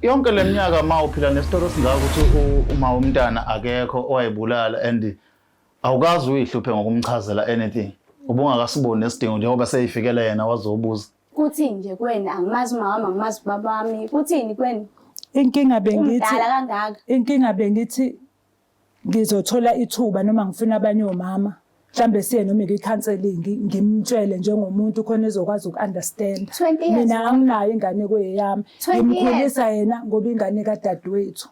Yonke leminyaka mawuphila nesitoro singaka ukuthi uma umntana akekho owayibulala and awukazi uyihluphe ngokumchazela anything. Ubungakasiboni nesidingo njengoba seyifikele yena wazobuza. Kuthini nje kuwena angimazi umama angimazi ubaba wami. Kuthini kuwena? Inkinga bengithi Umdala kangaka. Inkinga bengithi ngizothola ithuba noma ngifuna abanye omama. Mhlambe siye noma ikhanseling ngimtshele njengomuntu khona ezokwazi ukunderstand. Mina anginayo ingane kweyami. Ngimkhulisa yena ngoba ingane kadadewethu.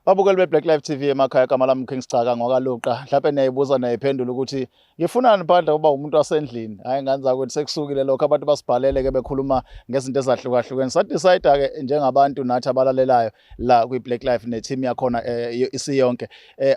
Babukeli beBlack Life TV emakhaya kaMalam King Sicaka ngwakaluqa mhlawumbe niyayibuza nayiphendula ukuthi ngifunani phandle kuba umuntu wasendlini hayi nganza ukuthi sekusukile lokho abantu basibhalele ke bekhuluma ngezinto ezahlukahlukene sadecide ke njengabantu nathi abalalelayo la kwiBlack Life neteam yakhona isiyonke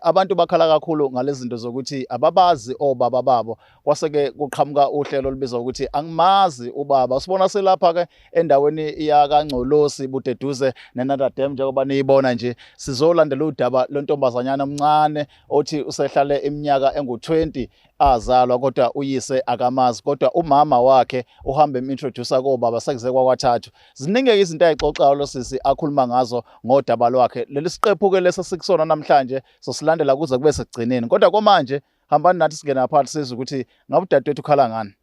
abantu bakhala kakhulu ngalezi zinto zokuthi ababazi obaba babo kwase ke kuqhamuka uhlelo olubizwa ukuthi angimazi ubaba sibona selapha ke endaweni yakangcolosi budeduze neNatadam njengoba niyibona nje sizolandela udaba lontombazanyana omncane othi usehlale iminyaka engu20 azalwa kodwa uyise akamazi kodwa umama wakhe uhambe emintroducer kobaba sekuze kwathathu ziningi izinto ayixoxayo lo sisi akhuluma ngazo ngodaba lwakhe leli siqephu ke lesa sikusona namhlanje sosilandela kuze kube sekugcineni kodwa komanje hambani nathi singena phansi sizwe ukuthi ngabe udadewethu ukhala ngani.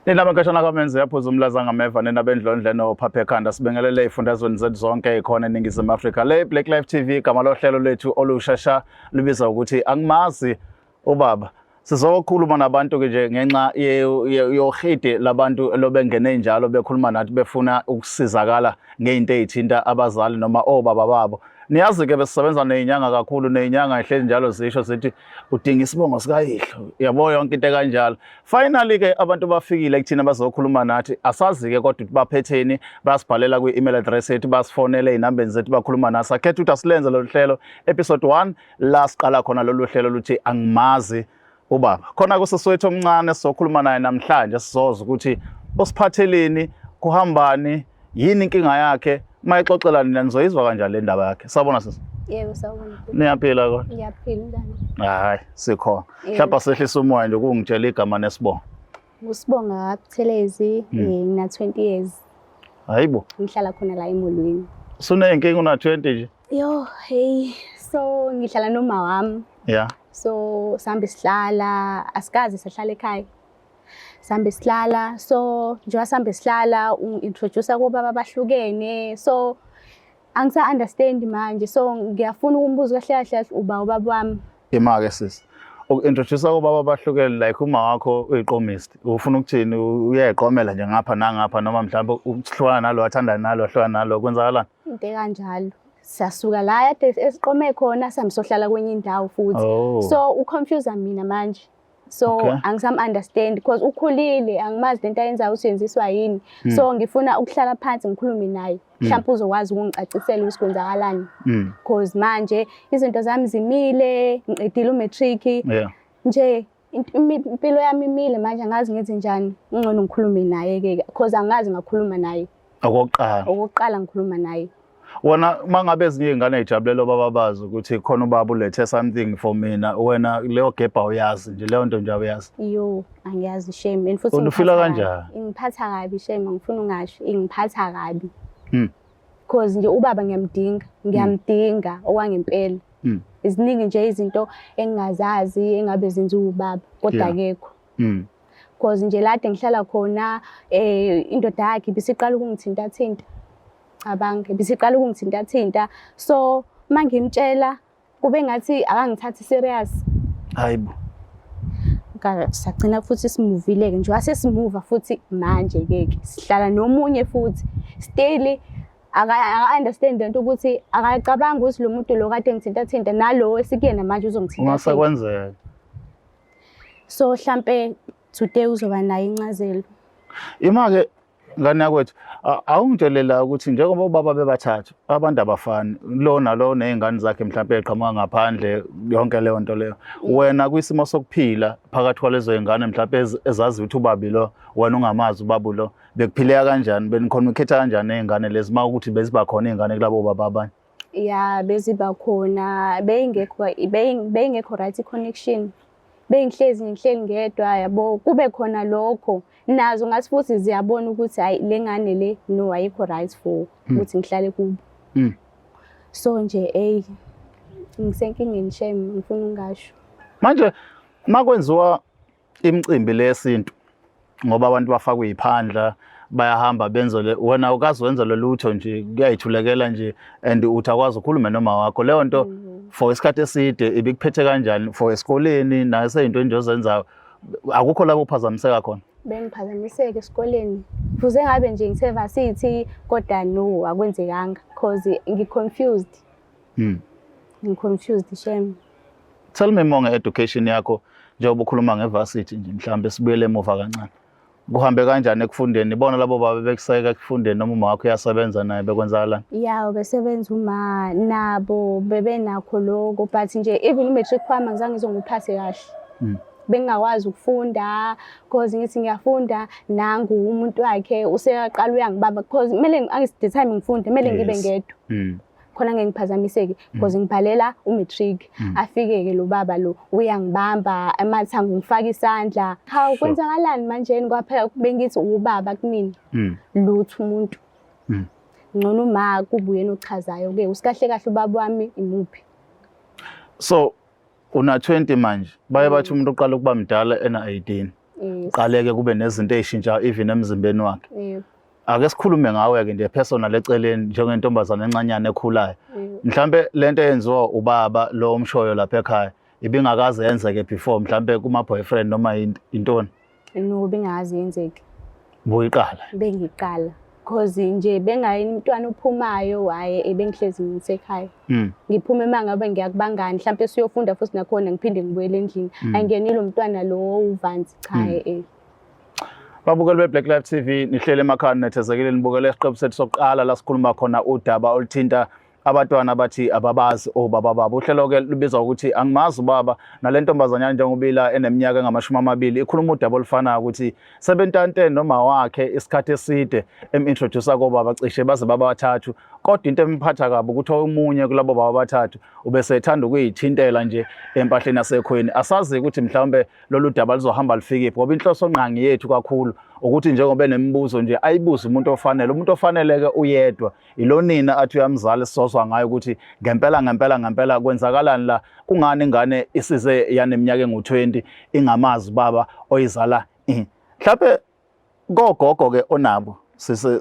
Nina bankashana kamenze yaphuza umlaza ngameva nina bendlondle nophaphe ekhanda sibingelele ifundazweni zethu zonke ikhona eNingizimu Afrika le Black Life TV igama lohlelo lethu olushasha libiza ukuthi angimazi ubaba sizokhuluma nabantu ke nje ngenxa yohide labantu lobengene njalo bekhuluma nathi befuna ukusizakala ngezinto ezithinta abazali noma obaba babo. Niyazi ke besisebenza nezinyanga kakhulu nezinyanga ehlezi njalo zisho sithi udinga isibongo sikayihlo yabo yonke into kanjalo. Finally ke abantu bafikile kuthina bazokhuluma nathi asazi ke kodwa baphetheni basibhalela kwi-email address yethu basifonele izinambeni zethu bakhuluma nathi akhetha ukuthi asilenze lo hlelo episode 1 la siqala khona lolu hlelo luthi angimazi ubaba. Khona kuseswethu omncane sizokhuluma naye namhlanje sizoza ukuthi usiphatheleni kuhambani yini inkinga yakhe mayixoxela nina nizoyizwa kanjani le ndaba yakhe. Sabona sisi? Yebo sawubona. Niyaphila kodwa? Ngiyaphila ndani. Hayi sikhona. Mhlawumbe sehlisa umoya nje ukungitshela igama nesibongo. Usibonga Buthelezi ngina 20 years. Hayibo. Ngihlala khona la eMolweni. Sunenkinga una 20 nje? Yo hey so ngihlala noma wami. Yeah. So sambe sihlala asikaze sahlala ekhaya. Sambe sihlala so njengoba sambe sihlala introduce kubaba abahlukene so angisa understand manje so ngiyafuna ukumbuza kahle kahle uba ubaba wami Imake sisi ukintroduce kubaba abahlukene like uma wakho uyiqomist ufuna ukuthini uyayiqomela nje ngapha nangapha noma mhlawumbe ukuhlukana nalo wathanda nalo wahlukana nalo kwenzakalani into kanjalo sasuka la yade esiqome khona samsohlala kwenye indawo futhi so uconfuse mina manje so angisam understand because ukhulile angimazi lento ayenzayo usenziswa yini so ngifuna ukuhlala phansi ngikhulume naye mhlawumbe uzokwazi ukungicacisela ukuthi kwenzakalani because manje izinto zami zimile ngiqedile umatric nje impilo yami imile manje angazi ngenze njani ngcono ngikhulume naye ke because angazi ngakhuluma naye okokuqala ngikhuluma naye. Wona mangabe ezinye izingane ezijabulela baba bazi ukuthi khona ubaba ulethe something for mina wena leyo gebha uyazi nje leyo nto nje uyazi yo angiyazi shame futhi ufila kanjani ngiphatha kabi shame ngifuna ungasho ngiphatha kabi because nje ubaba ngiyamdinga okwangempela iziningi nje izinto engingazazi engabe zenziwa ubaba kodwa akekho because nje lade ngihlala khona indoda yakhe bisiqala ukungithinta abange bisiqala ukungithinta so mangimtshela kube ngathi akangithathi serious hayibo sagcina futhi simuvile ke nje wasesimuva futhi manje ke sihlala nomunye futhi still aka understand into ukuthi akacabanga ukuthi lo muntu lo kade ngithinta nalo esikuyena manje uzongithinta ungasakwenzeka so mhlambe today uzoba nayo incazelo imake ngani yakwethu awungitshelela ukuthi njengoba ubaba bebathathu abantu abafani lo nalo nezingane zakhe mhlawumbe eqhamuka ngaphandle yonke leyo nto leyo wena kwisimo sokuphila phakathi kwalezo zingane mhlawumbe ezazi ukuthi ubabi lo wena ungamazi ubaba lo bekuphileka kanjani benikhona ukhetha kanjani nezingane lezi uma ukuthi beziba khona izingane kulabo baba abanye ya beziba khona beyingekho right connection ngihleli ngedwa yabo kube khona lokho nazo ngathi futhi ziyabona ukuthi hayi le ngane le no ayikho right for ukuthi ngihlale kubo so nje ngisenkingeni shame ngifuna ungasho manje makwenziwa imicimbi lesintu ngoba abantu bafakwe iphandla bayahamba benzele wena ukazi wenza lolutho nje kuyayithulekela nje and uthakwazi ukukhuluma noma wakho leyo nto for isikhathi eside ibikuphethe kanjani for esikoleni nasezinto nje ozenzayo akukho lapho uphazamiseka khona bengiphazamiseke esikoleni fuze ngabe nje ngisevasithi kodwa no akwenzekanga because ngiconfused shame. Tell me more nge-education yakho njengoba ukhuluma ngevarsity nje mhlambe sibuyele emuva kancane kuhambe kanjani ekufundeni ibona labo baba bekuseka ekufundeni noma uma wakho uyasebenza naye bekwenzakalani ya besebenza uma nabo bebenakho lokho but nje even i-matric wami ngizange ngizongiphathe kahle bengingakwazi ukufunda because ngithi ngiyafunda nangu umuntu wakhe useyaqala uyangibamba because kumele the time ngifunde kumele ngibe ngedwa khona ngeke ngiphazamiseke because ngibhalela u-matric afike-ke lo baba lo uyangibamba amathambo ngifaka isandla hawu kwenzakalani manjeni kwaphela bengithi ubaba kumina lutho umuntu ngcono uma kubuyena ochazayo-ke usikahle kahle ubaba wami imuphi so una 20 manje baye bathi umuntu uqala ukuba mdala ena-18 qaleke kube nezinto ezishintsha even emzimbeni wakhe ake sikhulume ngawe-ke nje personal eceleni njengentombazane encanyane ekhulayo mhlambe lento eyenziwa ubaba lo omshoyo lapha ekhaya ibingakaze yenzeke before mhlambe kuma-boyfriend noma intoni no bengakaze yenzeke bengiqala because nje bengayini umntwana ophumayo hayi bengihlezi ngisekhaya ngiphume uma ngabe ngiyakubangani mhlawumbe siyofunda futhi nakhona ngiphinde ngibuyele endlini angenile umntwana lo uvanzi cha babukeli be-Black Life TV nihlele emakhaya nethezekile nibukele isiqephu sethu sokuqala la sikhuluma khona udaba oluthinta abantwana bathi ababazi obaba babo uhlelo-ke lubizwa ukuthi angimazi ubaba nale ntombazanyana njengobila eneminyaka engama-20 ikhuluma udaba olufanayo ukuthi sebentante noma wakhe isikhathi eside em-introduce kobaba cishe baze babathathu kodwa into emphatha kabi ukuthi omunye kulabo baba bathathu ubesethanda ukuyithintela nje empahleni yasekhweni asazi ukuthi mhlawumbe lolu daba lizohamba lifikephi ngoba inhloso nqangi yethu kakhulu ukuthi njengoba enemibuzo nje ayibuze umuntu ofanele-ke uyedwa ilonina athi uyamzala sisozwa ngayo ukuthi ngempela kwenzakalani la kungani ingane isize yaneminyaka engu-20 ingamazi baba oyizala mhlawumbe kogogo-ke onabo sise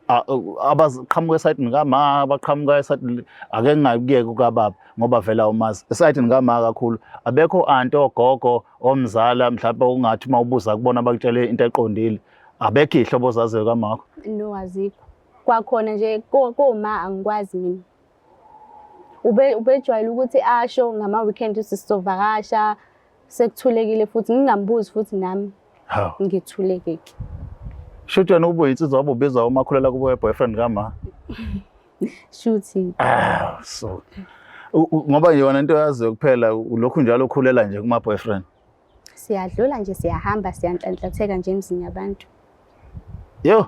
abaqhamuka esayidini kama abaqhamuka esayidini ake ngingakuyeki kukababa ngoba vela umazi esayidini kama kakhulu abekho anti ogogo omzala mhlawumbe ungathi uma ubuza kubona bakutshele into eqondile abekho ihlobo zaziyo kamakho no azikho kwakhona nje koma angikwazi mina ubejwayele ukuthi asho ngama-weekend sizovakasha sekuthulekile futhi ngingambuzi futhi nami ngithulekeke shuthi wena ubuye insizwa wabo ubizwa umakhulela kubo boyfriend kama shuthi so ngoba yona into yaziyo kuphela lokhu njalo ukhulela nje kuma boyfriend siyadlula nje siyahamba siyanhlanhlatheka nje emzini yabantu yo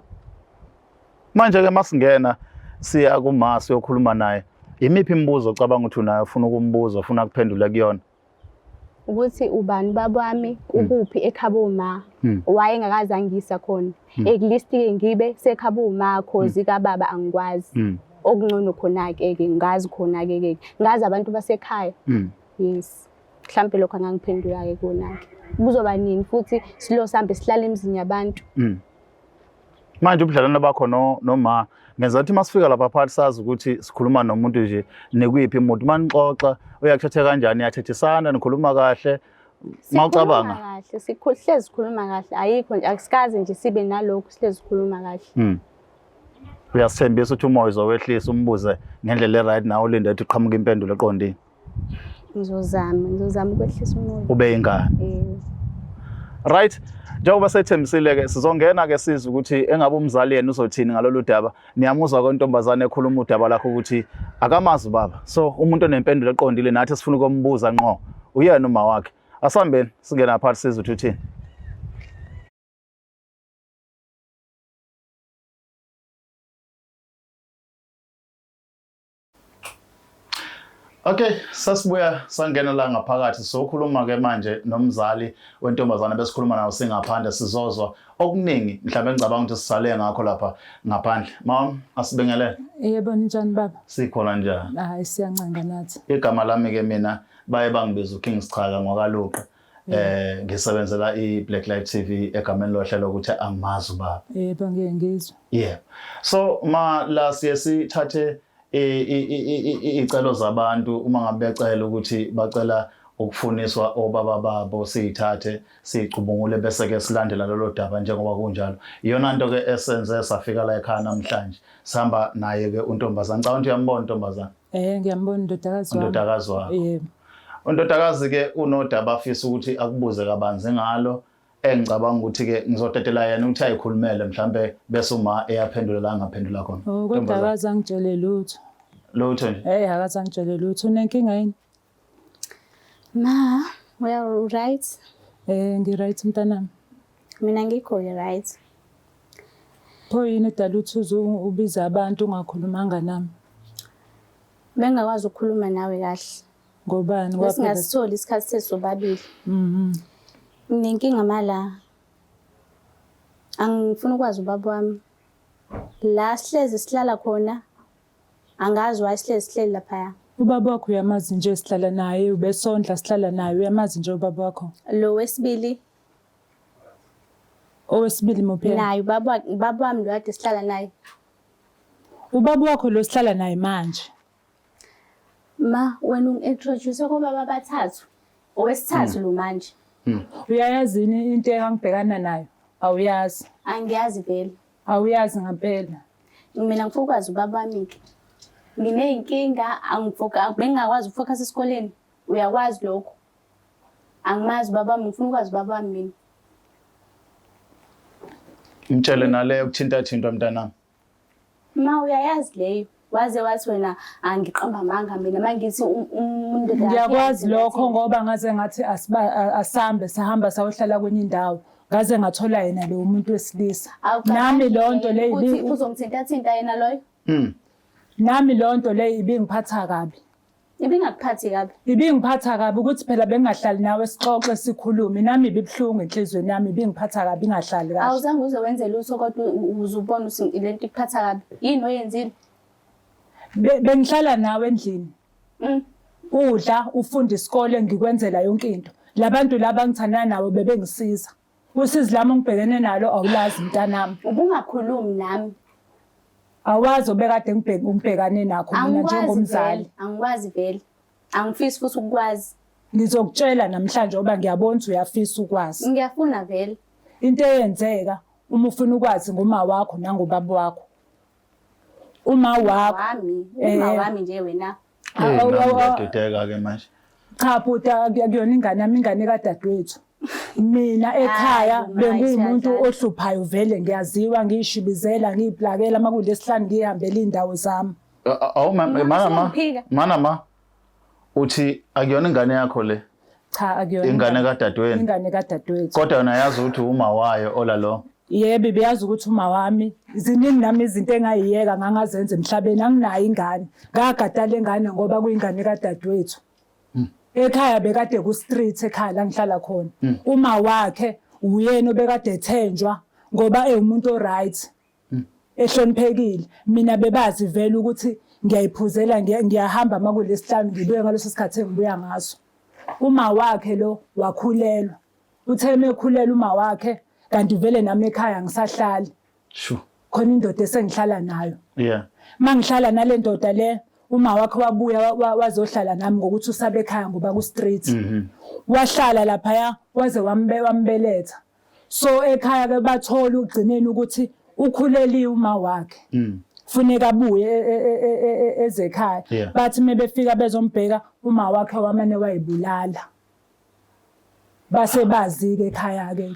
manje-ke masingena siya kuma siyokhuluma naye imiphi imibuzo ocabanga ukuthi unayo ufuna ukumbuza ufuna kuphendula kuyona ukuthi ubani babami ukuphi eKhaboma wayengakaze angisa khona ekulistike ngibe seKhaboma cause kababa angikwazi okungcono khona-ke ngazi khona-ke ngazi abantu basekhaya yes mhlawumbe lokho angangiphendula-ke kona-ke kuzoba nini futhi silo sambe sihlala emzini yabantu manje ubudlalana bakho noma ngenza ukuthi masifika lapha phakathi sazi ukuthi sikhuluma nomuntu nje nekuyiphi umuntu manixoxa uyakuthethe kanjani yathethisana nikhuluma kahle mawucabanga kahle sihlezi sikhuluma kahle ayikho nje akusikaze nje sibe nalokho sihlezi sikhuluma kahle uyasithembisa ukuthi umoya uzowehlisa umbuze ngendlela e-right nawe ulinde ukuthi uqhamuke impendulo eqondile ngizozama ukwehlisa umoya ube ingane Right? Njengoba sethembisile ke sizongena ke sizwe ukuthi engabe umzali yena uzothini ngalolu daba. Niyamuzwa kontombazane ekhuluma udaba lakho ukuthi akamazi baba. So umuntu onempendulo eqondile nathi sifuna ukumbuza ngqo. Uyena uma wakhe. Asambeni singena phakathi sizwe ukuthi uthini. Okay, sasibuya sangena la ngaphakathi sokhuluma ke manje nomzali wentombazane besikhuluma nawo singaphandle sizozwa okuningi mhlawumbe ngicabanga ukuthi sisale ngakho lapha ngaphandle. Mom, asibingelele. Yebo njani baba? Sikhona njani? Hayi siyancenga nathi. Igama lami ke mina baye bangibiza uKing Sichaka ngokaluqa. Ngisebenzela iBlack Light TV egameni lohlelo ukuthi angimazi ubaba. Yebo ngiyengizwa. Yeah. So la siye sithathe icelo zabantu uma ngabe becela ukuthi bacela ukufuniswa obaba babo siyithathe sicubungule bese ke silandela lolo daba njengoba kunjalo iyona nto ke esenze safika la ekhaya namhlanje sihamba naye ke untombazana ngicabanga ukuthi uyambona untombazana ngiyambona indodakazi wakho yebo undodakazi ke unodaba afisa ukuthi akubuze kabanzi ngalo engicabanga ukuthi ke ngizotetela yena ukuthi ayikhulumele mhlambe bese uma eyaphendula la ngaphendula khona. Kodwa akazangitshele lutho. Lutho nje? Akazangitshele lutho. Unenkinga yini? Ma, we are right. Ngi-right mntanami. Mina ngikho right. Pho yini edala ukuthi ubiza abantu ungakhulumanga nami? Bengakwazi ukukhuluma nawe kahle. Ngobani? Singasitholi isikhathi sesobabili. Nginenkinga mala. Angifuna ukwazi ubaba wami. La sihlezi sihlala khona. Angazi why sihleli lapha. Ubaba wakho uyamazi nje sihlala naye ubesondla sihlala naye uyamazi nje ubaba wakho. Lo wesibili. Owesibili mophela. Naye baba wami lo kade sihlala naye. Ubaba wakho lo sihlala naye manje. Ma, wena ungintroduce kubaba bathathu. Owesithathu lo manje. Uyayazi into engibhekana nayo? Awuyazi. Angiyazi vele. Awuyazi ngempela. Mina ngifuna ukwazi ubaba wami. Ngineyinkinga bengingakwazi ukufocus esikoleni. Uyakwazi lokho. Angimazi baba wami ngifuna ukwazi baba wami mina. Mtshele nale ukuthinta mntanami. Ma uyayazi leyo. Waze wathi wena angiqamba amanga mina mangithi umuntu ngiyakwazi lokho ngoba ngaze ngathi asambe sahamba sayohlala kwenye indawo ngaze ngathola yena lo muntu wesilisa nami lonto le uthi uzongithinta yena loyo nami lonto le ibingiphatha kabi ibingakuphathi kabi ibingiphatha kabi ukuthi phela bengahlali nawe sixoxe sikhulume nami ibibhlungu enhlizweni yami ibingiphatha kabi ingahlali kahle awuzange uze wenze lutho kodwa uzubona ukuthi lento ikuphatha kabi yini oyenzile bengihlala nawe endlini. Udla, ufunda isikole ngikwenzela yonke into. Labantu laba ngithandana nabo bebengisiza. Usizi lami ngibhekene nalo awulazi mntanami. Ubungakhulumi nami. Awazi obekade ngibhekane nakho mina njengomzali. Angikwazi vele. Angifisi futhi ukwazi. Ngizokutshela namhlanje ngoba ngiyabona ukuthi uyafisa ukwazi. Ngiyafuna vele. Into eyenzeka uma ufuna ukwazi ngoma wakho nangobaba wakho. Uma wami nje wena. Ngiyadideka ke manje. Cha bhuta akuyona ingane yami ingane kadadewethu. Mina ekhaya bengumuntu ohluphayo vele ngiyaziwa ngishibizela ngiyiplakela makulesihlanu ngihambela indawo zami. Awu ma uthi akuyona ingane yakho le? Cha akuyona. Ingane kadadewenu. Ingane kadadewethu. Kodwa wena yazi ukuthi uma wayo ola lo. Yebo beyazi ukuthi uma wami ziningi nami izinto engayiyeka ngangazenza emhlabeni anginayo ingane ngagadala ingane ngoba kuyingane kadadewethu ekhaya bekade ku street ekhaya la ngihlala khona uma wakhe uyena obekade ethenjwa ngoba umuntu oright ehloniphekile mina bebazi vele ukuthi ngiyayiphuzela ngiyahamba makulesihlanu ngibuye ngaleso sikhathi engibuya ngaso uma wakhe lo wakhulelwa uthe mekhulela uma wakhe kanti vele nami ekhaya ngisahlali. Sure. Khona indoda esengihlala nayo. Yeah. Mangihlala nale ndoda le uma wakhe wabuya wazohlala nami ngokuthi usabe ekhaya ngoba ku street. Wahlala lapha waze wambeletha. So ekhaya ke bathola ugcineni ukuthi ukhuleliwe uma wakhe. Kufuneka abuye ezekhaya. Bathi mebefika bezombheka uma wakhe wamane wayibulala. base bazi-ke ekhaya-ke.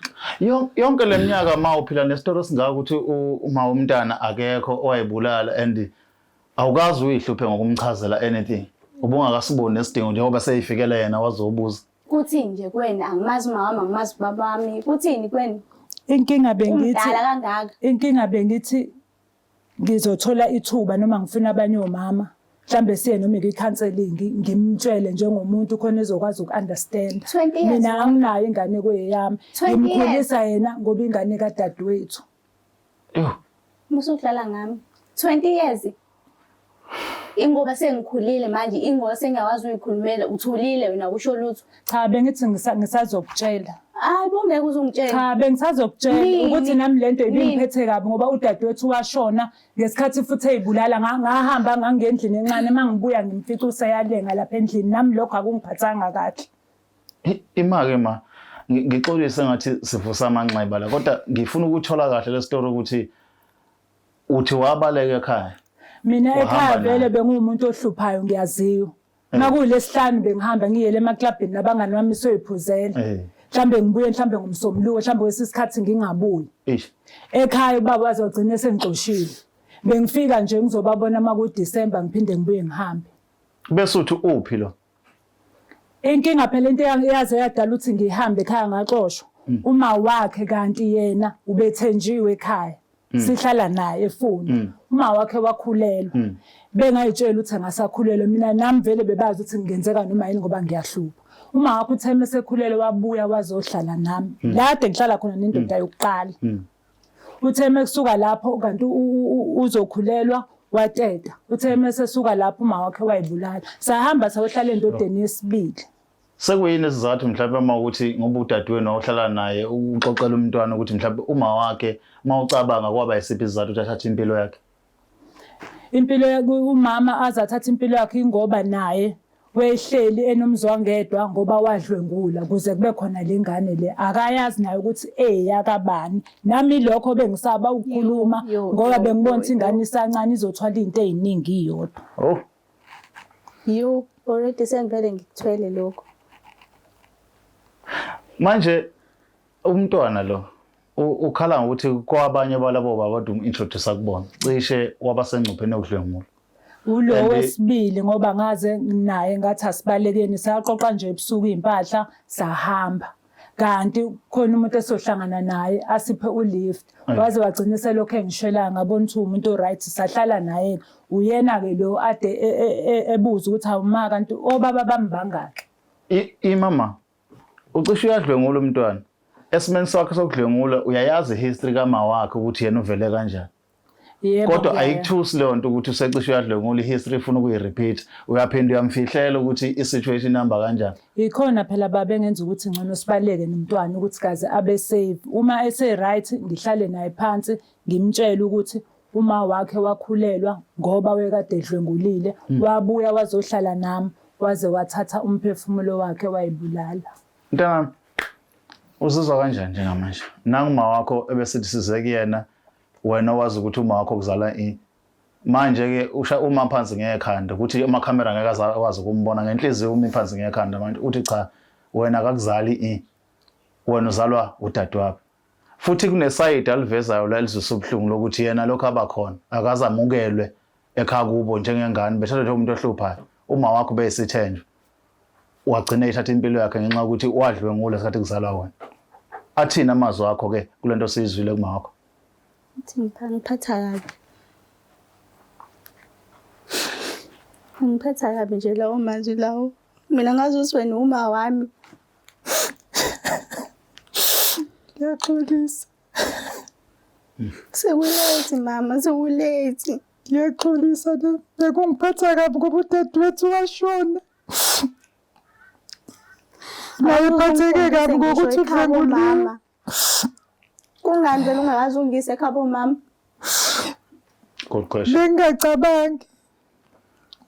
Yonke leminyaka mawuphila nesitori singaka ukuthi uma umntana akekho owayibulala and awukazi uyihluphe ngokumchazela anything. Ubungakasiboni nesidingo njengoba seyifikele yena wazobuza. Kuthini nje kuwena angimazi mama angimazi baba wami. Kuthini kuwena? Inkinga bengithi Umdala kangaka. Inkinga bengithi ngizothola ithuba noma ngifuna abanye omama. Mhlambe siye noma ikhanselingi ngimtshele njengomuntu khona ezokwazi ukunderstand. Mina anginayo ingane kweyami. Ngimkhulisa yena ngoba ingane kadadewethu. Musudlala ngami. 20 years. Ingoba sengikhulile manje ingoba sengiyakwazi ukuyikhulumela uthulile wena kusho lutho. Cha bengithi ngisazokutshela. Hayi bongeke uzungitshela. Cha bengisazokutshela ukuthi nami lento ibingiphethe kabi ngoba udadewethu washona ngesikhathi futhi eyibulala ngahamba ngangendlini encane mangibuya ngimfica useyalenga lapha endlini nami lokho akungiphathanga kahle. Imake ma ngixolise ngathi sivusa amanxeba la kodwa ngifuna ukuthola kahle le story ukuthi uthi wabaleka ekhaya. Mina ekhaya vele bengumuntu ohluphayo ngiyaziwa. Nakulesihlanu bengihamba ngiyele emaklabhini nabangani bami soyiphuzela. Mhlambe ngibuye mhlambe ngomsombuluko mhlambe wesisikhathi ngingabuyi. Ekhaya ubaba wazogcina sengixoshile. Bengifika nje ngizobabona maku December ngiphinde ngibuye ngihambe. Bese uthi uphi lo? Inkinga phela into eyaze yadala ukuthi ngihambe ekhaya ngaxoshwa. Uma wakhe kanti yena ubethenjiwe ekhaya. Sihlala naye efoni. Uma wakhe wakhulelwa. Bengayitshela ukuthi angasakhulelwa mina nami vele bebazi ukuthi ngenzeka noma yini ngoba ngiyahlupha. Uma wakhe utheme esekhulelwe wabuya wazohlala nami. Lade ngihlala khona nendoda yokuqala. Utheme kusuka lapho kanti uzokhulelwa wateta. Utheme sesuka lapho uma wakhe wayibulala. Sahamba sayohlala endodeni yesibili. Sekuyini isizathu mhlawumbe uma ukuthi ngoba udadewenu ohlala naye uxoxela umntwana ukuthi mhlawumbe uma wakhe mawucabanga kwaba isiphi isizathu ukuthi athathe impilo yakhe? Impilo yakhe umama azathatha impilo yakhe ingoba naye wehleli enomzwangedwa ngoba wadlwengula kuze kube khona lengane le akayazi naye ukuthi yakabani nami lokho bengisaba ukukhuluma ngoba bengibona ukuthi ingane isancane izothwala izinto eziningi iyodwa. Already sengivele ngikuthwele lokho. Manje umntwana lo ukhala ngokuthi kwabanye balabo baba introduce kubona cishe wabasengcupheni okudlwengula. Ulo wesibili ngoba ngaze naye ngathi asibalekeni sayaqoqa nje ebusuku impahla sahamba. Kanti khona umuntu esohlangana naye asiphe ulift waze wagcina selokho engishela ngabona ukuthi umuntu oright sahlala naye uyena ke lo ade ebuza ukuthi awuma kanti obaba bami bangaki. Imama ucishe uyadlwengula umntwana esimeni sakhe sokudlwengula uyayazi history kama wakhe ukuthi yena uvele kanjani. Kodwa ayikuthusi leyo nto ukuthi usecishe uyadlwengula ihistory ufuna ukuyirepeat uyaphinda uyamfihlela ukuthi isituation number kanjani. Ikhona phela baba engenza ukuthi ngcono sibaleke nomntwana ukuthi kaze abe safe. Uma ese right ngihlale naye phansi ngimtshele ukuthi uma wakhe wakhulelwa ngoba wekade edlwengulile wabuya wazohlala nami waze wathatha umphefumulo wakhe wayibulala. Mntana uzizwa kanjani njengamanje? Nanguma wakho ebesithi sizeke yena wena wazi ukuthi uma wakho kuzala manje ke uma phansi ngekhanda ukuthi amakhamera ngeke akwazi ukumbona ngenhliziyo uma phansi ngekhanda manje uthi cha wena akakuzali wena uzalwa udadewabo. Futhi kuneside alivezayo la lizosubuhlungu lokuthi yena lokho abakhona akazamukelwe ekhaya kubo njengengane bethatha umuntu ohluphayo uma wakho beyisithenjwe wagcina ethatha impilo yakhe ngenxa ukuthi wadlwengula esikhathi kuzalwa wena. Athina amazwi akho ke kulento sizwile kuma wakho? Ngiphatha kabi nje lawo manje lawo. Mina ngazi ukuthi wena uma wami. Ngiyaxolisa. Sekulethi mama, sekulethi. Ngiyaxolisa bekungiphatha kabi ngoba udadewethu washona. Ngiphatheke kabi ngokuthi udlwengulile. Kungani vele ungakazi ungise ekhabo mama? Good question. Bengacabangi.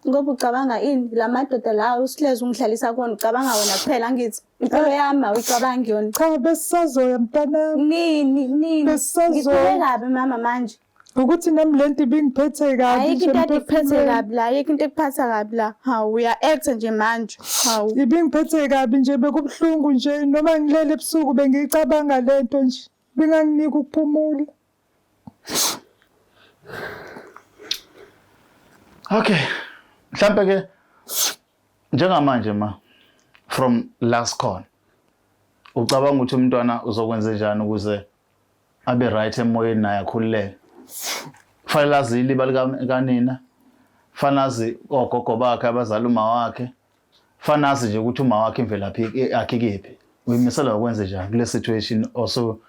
Ngoba ucabanga ini lamadoda lawo usihleze ungihlalisa kona ucabanga wena kuphela ngithi impilo yami awuyicabangi yona. Cha besisazoya mntana. Nini. Ngikuwe kabi mama manje. ukuthi nami lento ibingiphethe kabi Ayikho nje into ekade ikuphethe emphefumulweni. kabi la, ayikho into ekuphatha kabi la. Hawu uya-act nje manje. Hawu. Ibingiphethe kabi nje bekubuhlungu nje noma ngilele ebusuku bengiyicabanga lento nje. Binganginika ukuphumula. Okay. Mhlambe ke njengamanje from last call. Ucabanga ukuthi umntwana uzokwenza njani ukuze abe right emoyeni naye akhululeke? Kufanele azi iliba likanina. Kufanele azi ogogo bakhe abazali uma wakhe. Kufanele azi nje ukuthi uma wakhe imvelaphi yakhe kephi. Uyimisela ukwenza njani kule situation also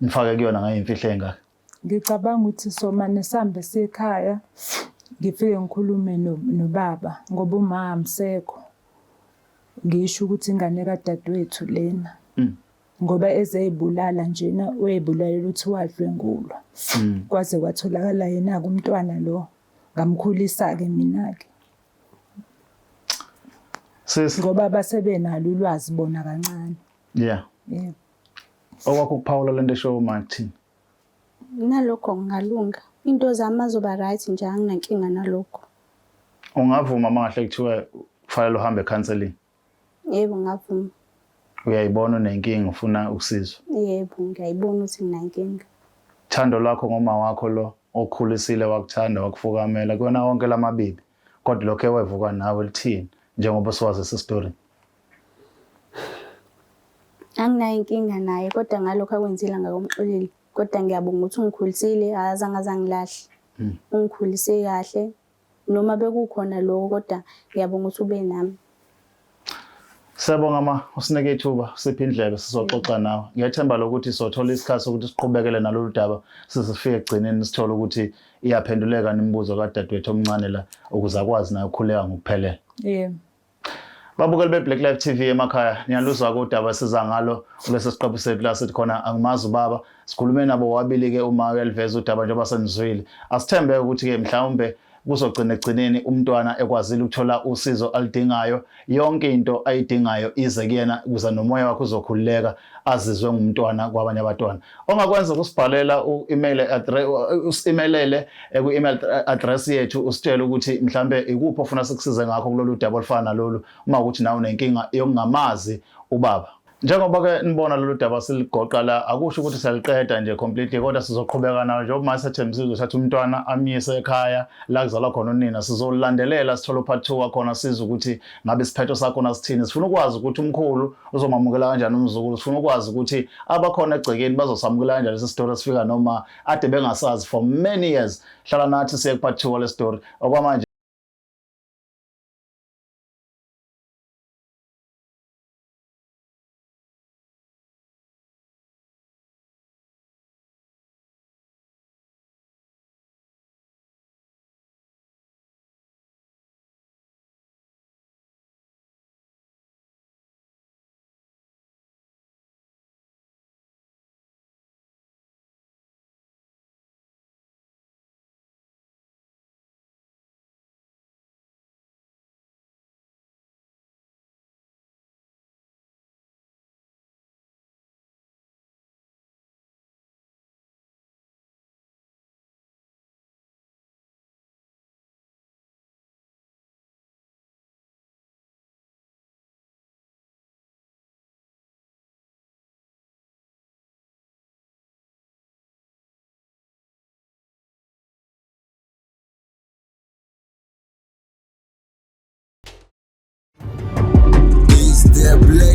mfake kuyona ngayimfihlo engaka? Ngicabanga ukuthi somane sihambe siyekhaya ngifike ngikhulume nobaba ngoba uma amsekho. Ngisho ukuthi ingane kadadewethu lena. Ngoba ezeyibulala njena wayibulalela uthi wadlwengulwa. Kwaze kwatholakala yena kumntwana lo ngamkhulisa ke mina ke. Sis Ngoba basebenalo ulwazi bona kancane. yeah. Yebo. Okwakho kuphawula lento esho Martin. Nalokho ngalunga. Into zami azoba right nje anginankinga nalokho. Ungavuma mangahle kuthiwa kufanele uhambe counseling. Yebo ngavuma. Uyayibona unenkinga ufuna usizo. Yebo ngiyayibona ukuthi nginankinga. Thando lwakho ngoma wakho lo okukhulisile wakuthanda wakufukamela kona wonke lamabibi. Kodwa lokho ewevuka nawe lithini njengoba siwazi ese story. Anginayo inkinga naye kodwa ngalokho akwenzile ngakomxoleli. Kodwa ngiyabonga ukuthi ungikhulisile azange ngilahle. Ungikhulise kahle noma bekukhona lokho kodwa ngiyabonga ukuthi ube nami. Siyabonga usinike ithuba siphe indlebe sizoxoxa nawe. Ngiyathemba lokuthi sothola isikhathi ukuthi siqhubekele nalolu daba sizifike egcineni sithola ukuthi iyaphenduleka nemibuzo kadadewethu omncane la ukuze akwazi naye ukukhuleka ngokuphelele. Yebo. Babukeli beBlack Life TV emakhaya niyaluzwa kodaba siza ngalo kulesi siqephu sethu la sithi khona angimazi ubaba sikhulume nabo wabili ke uma uyaliveza udaba njengoba senizwile. Asithembe ukuthi ke mhlawumbe kuzogcina egcineni umntwana ekwazile ukuthola usizo alidingayo yonke into ayidingayo ize kuyena ukuze nomoya wakhe uzokhululeka azizwe ngumntwana kwabanye abantwana. Ongakwenza ukusibhalela u-email address usimelele ku-email address yethu usitshela ukuthi mhlambe ikuphi ofuna sikusize ngakho kulolu daba olufana nalolu uma ukuthi nawe unenkinga yokungamazi ubaba. Njengoba ke nibona lolu daba siligoqa la akusho ukuthi siyaliqeda nje completely kodwa sizoqhubeka nayo njengoba mase sethembisile ukuthi umntwana amyise ekhaya la kuzalwa khona unina sizolandelela sithola part 2 wakhona sizwe ukuthi ngabe isiphetho sakho nasithini. Sifuna ukwazi ukuthi umkhulu uzomamukela kanjani umzukulu. Sifuna ukwazi ukuthi abakhona egcekeni bazosamukela kanjani lesi story sifika noma ade bengasazi for many years. Hlala nathi siye ku part 2 le story okwamanje. Black